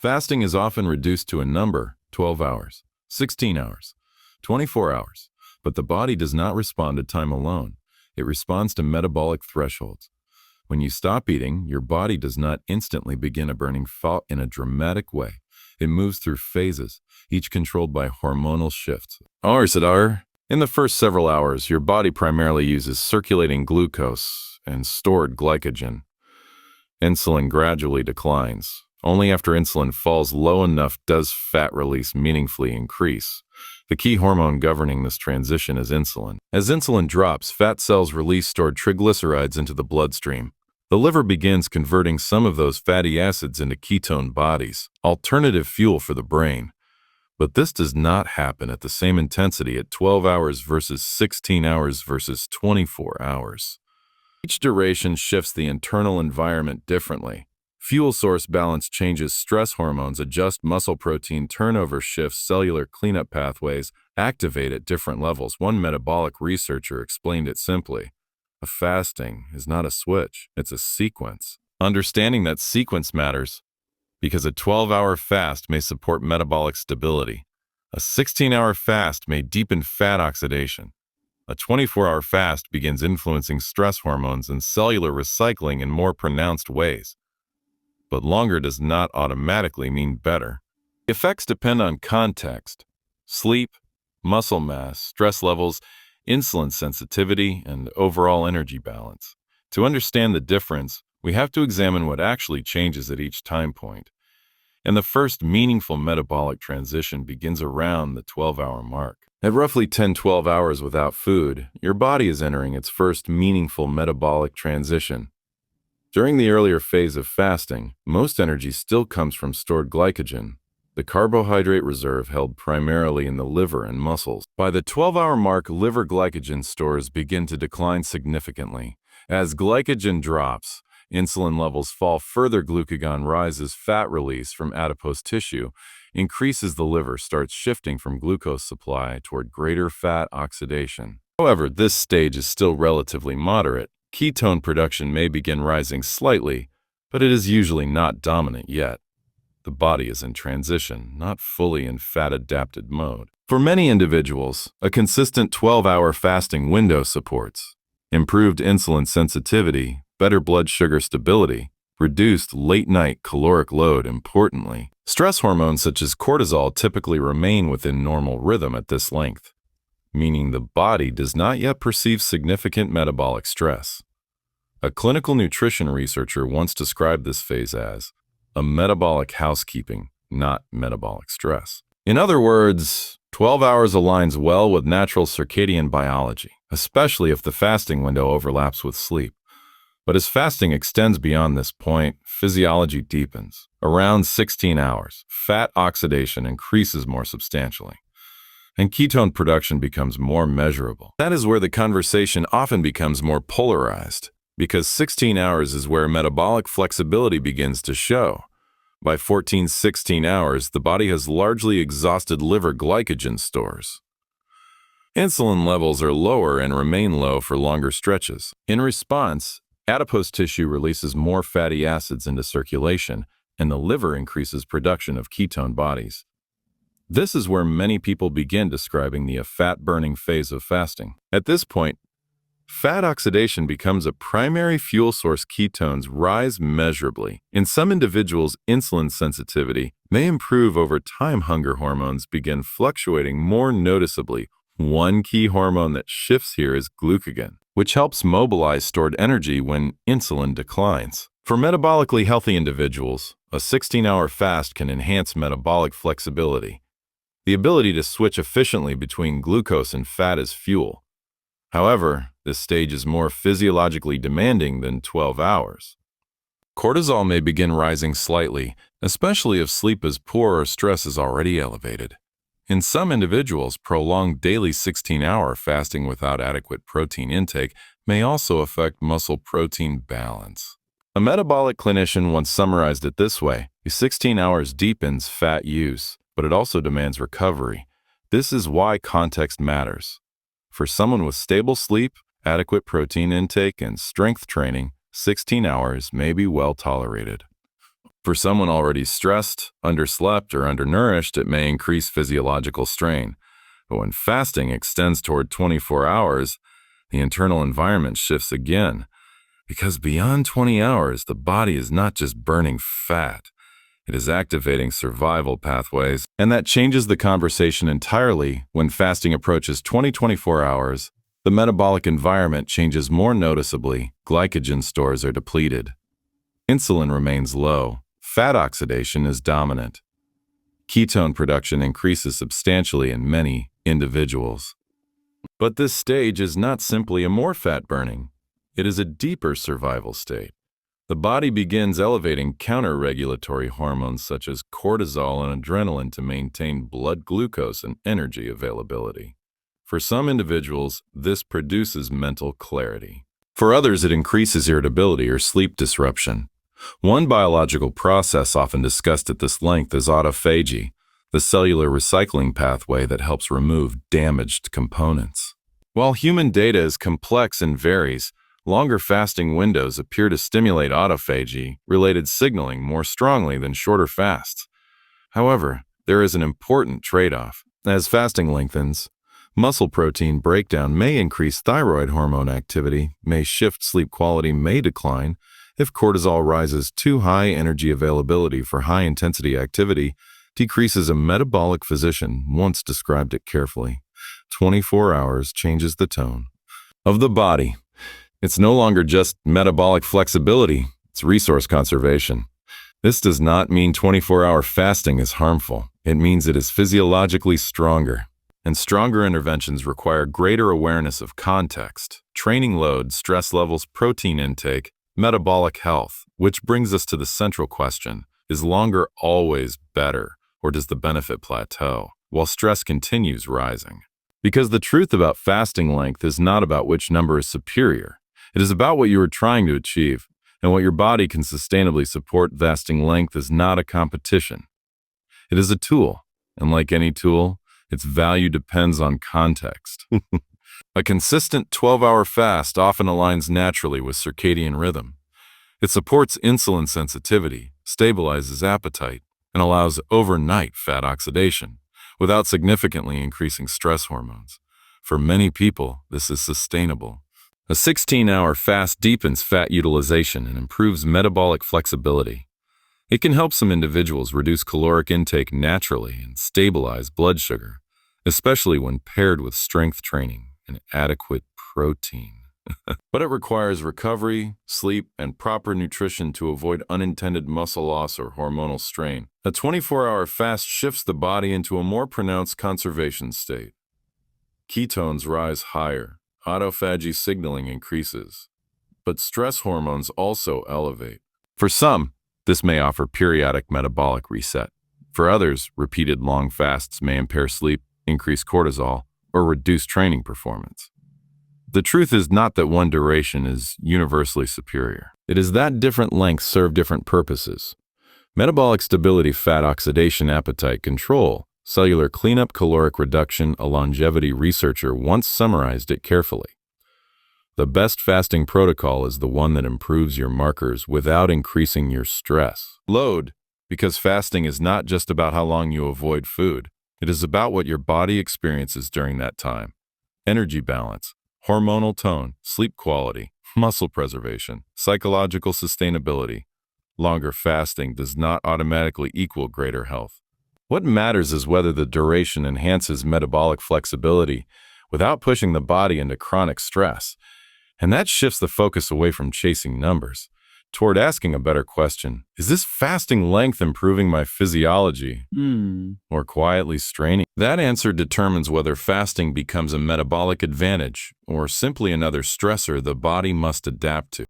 Fasting is often reduced to a number, 12 hours, 16 hours, 24 hours, but the body does not respond to time alone. It responds to metabolic thresholds. When you stop eating, your body does not instantly begin a burning fat in a dramatic way. It moves through phases, each controlled by hormonal shifts. In the first several hours, your body primarily uses circulating glucose and stored glycogen. Insulin gradually declines. Only after insulin falls low enough does fat release meaningfully increase. The key hormone governing this transition is insulin. As insulin drops, fat cells release stored triglycerides into the bloodstream. The liver begins converting some of those fatty acids into ketone bodies, alternative fuel for the brain. But this does not happen at the same intensity at 12 hours versus 16 hours versus 24 hours. Each duration shifts the internal environment differently. Fuel source balance changes, stress hormones adjust, muscle protein turnover shifts, cellular cleanup pathways activate at different levels. One metabolic researcher explained it simply. A fasting is not a switch, it's a sequence. Understanding that sequence matters because a 12-hour fast may support metabolic stability. A 16-hour fast may deepen fat oxidation. A 24-hour fast begins influencing stress hormones and cellular recycling in more pronounced ways. But longer does not automatically mean better. The effects depend on context, sleep, muscle mass, stress levels, insulin sensitivity, and overall energy balance. To understand the difference, we have to examine what actually changes at each time point. And the first meaningful metabolic transition begins around the 12-hour mark. At roughly 10-12 hours without food, your body is entering its first meaningful metabolic transition. During the earlier phase of fasting, most energy still comes from stored glycogen, the carbohydrate reserve held primarily in the liver and muscles. By the 12-hour mark, liver glycogen stores begin to decline significantly. As glycogen drops, insulin levels fall further, glucagon rises, fat release from adipose tissue increases, the liver starts shifting from glucose supply toward greater fat oxidation. However, this stage is still relatively moderate. Ketone production may begin rising slightly, but it is usually not dominant yet. The body is in transition, not fully in fat-adapted mode. For many individuals, a consistent 12-hour fasting window supports improved insulin sensitivity, better blood sugar stability, reduced late-night caloric load. Importantly, stress hormones such as cortisol typically remain within normal rhythm at this length, meaning the body does not yet perceive significant metabolic stress. A clinical nutrition researcher once described this phase as a metabolic housekeeping, not metabolic stress. In other words, 12 hours aligns well with natural circadian biology, especially if the fasting window overlaps with sleep. But as fasting extends beyond this point, physiology deepens. Around 16 hours, fat oxidation increases more substantially, and ketone production becomes more measurable. That is where the conversation often becomes more polarized, because 16 hours is where metabolic flexibility begins to show. By 14-16 hours, the body has largely exhausted liver glycogen stores. Insulin levels are lower and remain low for longer stretches. In response, adipose tissue releases more fatty acids into circulation, and the liver increases production of ketone bodies. This is where many people begin describing the fat-burning phase of fasting. At this point, fat oxidation becomes a primary fuel source. Ketones rise measurably. In some individuals, insulin sensitivity may improve over time. Hunger hormones begin fluctuating more noticeably. One key hormone that shifts here is glucagon, which helps mobilize stored energy when insulin declines. For metabolically healthy individuals, a 16-hour fast can enhance metabolic flexibility, the ability to switch efficiently between glucose and fat as fuel. However, this stage is more physiologically demanding than 12 hours. Cortisol may begin rising slightly, especially if sleep is poor or stress is already elevated. In some individuals, prolonged daily 16-hour fasting without adequate protein intake may also affect muscle protein balance. A metabolic clinician once summarized it this way: 16 hours deepens fat use, but it also demands recovery. This is why context matters. For someone with stable sleep, adequate protein intake, and strength training, 16 hours may be well tolerated. For someone already stressed, underslept, or undernourished, it may increase physiological strain. But when fasting extends toward 24 hours, the internal environment shifts again. Because beyond 20 hours, the body is not just burning fat, it is activating survival pathways. And that changes the conversation entirely. When fasting approaches 24 hours, the metabolic environment changes more noticeably. Glycogen stores are depleted. Insulin remains low. Fat oxidation is dominant. Ketone production increases substantially in many individuals. But this stage is not simply a more fat burning. It is a deeper survival state. The body begins elevating counter-regulatory hormones such as cortisol and adrenaline to maintain blood glucose and energy availability. For some individuals, this produces mental clarity. For others, it increases irritability or sleep disruption. One biological process often discussed at this length is autophagy, the cellular recycling pathway that helps remove damaged components. While human data is complex and varies, longer fasting windows appear to stimulate autophagy-related signaling more strongly than shorter fasts. However, there is an important trade-off. As fasting lengthens, muscle protein breakdown may increase thyroid hormone activity, may shift sleep quality, may decline. If cortisol rises too high, energy availability for high-intensity activity decreases. A metabolic physician once described it carefully. 24 hours changes the tone of the body. It's no longer just metabolic flexibility, it's resource conservation. This does not mean 24-hour fasting is harmful. It means it is physiologically stronger. And stronger interventions require greater awareness of context, training load, stress levels, protein intake, metabolic health, which brings us to the central question: is longer always better, or does the benefit plateau while stress continues rising? Because the truth about fasting length is not about which number is superior. It is about what you are trying to achieve and what your body can sustainably support. Fasting length is not a competition. It is a tool, and like any tool, its value depends on context. A consistent 12-hour fast often aligns naturally with circadian rhythm. It supports insulin sensitivity, stabilizes appetite, and allows overnight fat oxidation without significantly increasing stress hormones. For many people, this is sustainable. A 16-hour fast deepens fat utilization and improves metabolic flexibility. It can help some individuals reduce caloric intake naturally and stabilize blood sugar, especially when paired with strength training and adequate protein. But it requires recovery, sleep, and proper nutrition to avoid unintended muscle loss or hormonal strain. A 24-hour fast shifts the body into a more pronounced conservation state. Ketones rise higher, autophagy signaling increases, but stress hormones also elevate. For some, this may offer periodic metabolic reset. For others, repeated long fasts may impair sleep, increase cortisol, or reduce training performance. The truth is not that one duration is universally superior. It is that different lengths serve different purposes. Metabolic stability, fat oxidation, appetite control, cellular cleanup, caloric reduction. A longevity researcher once summarized it carefully. The best fasting protocol is the one that improves your markers without increasing your stress load, because fasting is not just about how long you avoid food. It is about what your body experiences during that time. Energy balance, hormonal tone, sleep quality, muscle preservation, psychological sustainability. Longer fasting does not automatically equal greater health. What matters is whether the duration enhances metabolic flexibility without pushing the body into chronic stress. And that shifts the focus away from chasing numbers toward asking a better question: is this fasting length improving my physiology or quietly straining? That answer determines whether fasting becomes a metabolic advantage or simply another stressor the body must adapt to.